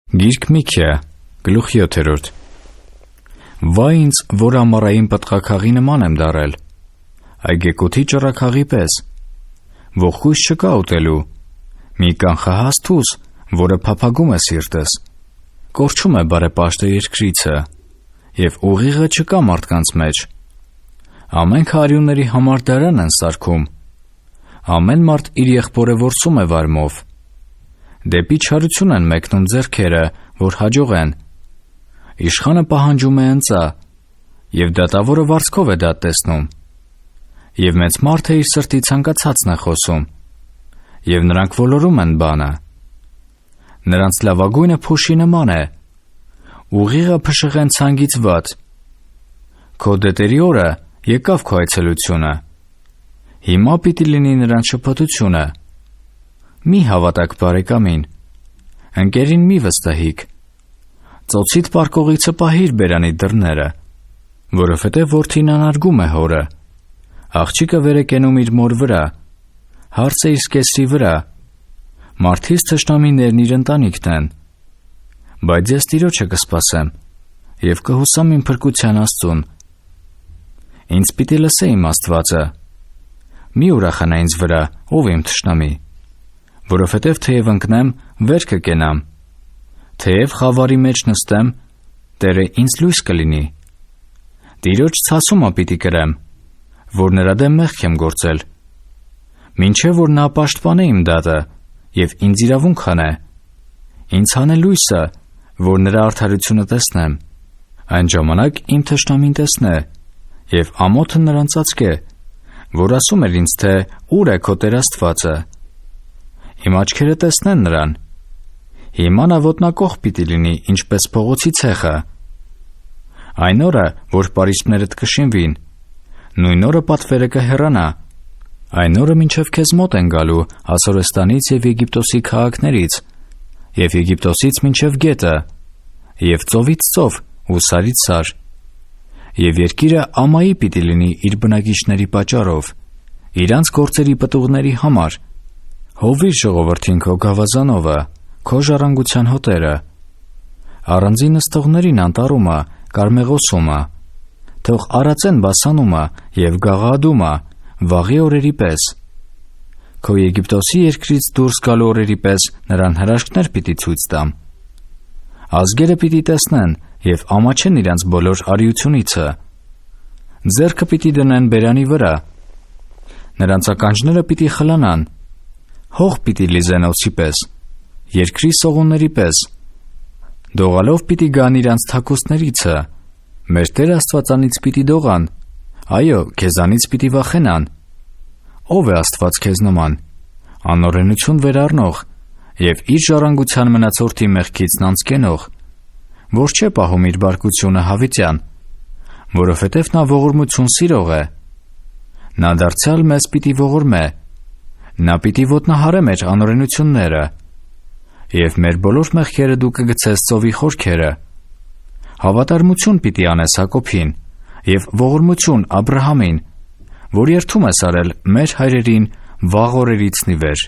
Գիրք Միքիա, գլուխ 7. Վայ ինձ, որ ամառային պտղաքաղի նման եմ դարել, այգեկոթի ճռաքաղի պես, ողկույզ չկա ուտելու, մի կանխահաս թուս, որը փափագում է սիրտս, կորչում է բարեպաշտը երկրիցը, և ուղիղը չկա մարդկանց մեջ, ամենքը արյունների համար դարան են սարքում, ամեն մարդ իր եղբորը որսում է վարմով, դեպի չարություն են մեկնում ձեռքերը, որ հաջողեն, իշխանը պահանջում է ընծա, և դատավորը վարձքով է դա տեսնում, և մեծ մարդը իր սրտի ցանկացածն է խոսում, և նրանք ոլորում են բանը, նրանց լավագույնը փոշի նման է, ուղիղը փշղեն ցանգից վատ, քո դետերի օրը եկավ քո այցելությունը, հիմա պիտի լինի նրանց շփոթությունը, մի հավատաք բարեկամին, ընկերին մի վստահիք, ծոցիդ պառկողիցը պահիր բերանի դռները, որովհետև որդին անարգում է հորը, աղջիկը վեր է կենում իր մոր վրա, հարցը իր կեսրի վրա, մարդից թշնամիներն իր ընտանիքն են, բայց ես Տիրոջը կսպասեմ և կհուսամ իմ փրկության Աստծուն, ինձ պիտի լսե իմ Աստվածը, մի ուրախանա ինձ վրա, ով իմ թշնամի, որովհետև թեև ընկնեմ, վեր կկենամ, թեև խավարի մեջ նստեմ, Տերը ինձ լույս կլինի, Տիրոջ ցասումը պիտի կրեմ, որ նրա դեմ մեղք եմ գործել, մինչև որ նա պաշտպանե իմ դատը և ինձ իրավունք հանե, ինձ հանե լույսը, որ նրա արդարությունը տեսնեմ, այն ժամանակ իմ թշնամին տեսնե, և ամոթը նրան ծածկե, որ ասում էր ինձ, թե ուր է քո Տեր Աստվածը, իմ աչքերը տեսնեն նրան, հիմա նա ոտնակոխ պիտի լինի, ինչպես փողոցի ցեխը, այն օրը, որ պարիսպներդ կշինվին, նույն օրը պատվերը կհեռանա, այն օրը մինչև քեզ մոտ են գալու Ասորեստանից և Եգիպտոսի քաղաքներից, և Եգիպտոսից մինչև գետը, և ծովից ծով ու սարից սար, և երկիրը ամայի պիտի լինի իր բնակիչների պատճառով, իրանց գործերի պտուղների համար, հովվիր ժողովրդին քո գավազանովը, քո ժառանգության հոտերը, առանձին նստողներին անտառումը, կարմեղոսումը, թող արածեն բասանումը և գաղադումը, վաղի օրերի պես, քո Եգիպտոսի երկրից դուրս գալու օրերի պես նրան հրաշքներ պիտի ցույց տամ, ազգերը պիտի տեսնեն և ամաչեն իրանց բոլոր արիությունիցը, ձեռքը պիտի դնեն բերանի վրա, նրանց ականջները պիտի խլանան, հող պիտի լիզեն օձի պես, երկրի սողունների պես, դողալով պիտի գան իրանց թաքուստներիցը, մեր Տեր Աստվածանից պիտի դողան, այո, քեզանից պիտի վախենան, ով է Աստված քեզ նման, անօրենություն վերառնող և իր ժառանգության մնացորդի մեղքից անցկենող, որ չէ պահում իր բարկությունը հավիտյան, որովհետև նա ողորմություն սիրող է, նա դարձյալ մեզ պիտի ողորմե, նա պիտի ոտնահարե մեր անօրենությունները, և մեր բոլոր մեղքերը դու կգցես ծովի խորքերը, հավատարմություն պիտի անես Հակոբին, և ողորմություն Աբրահամին, որ երդում ես արել մեր հայրերին վաղ օրերից ի վեր։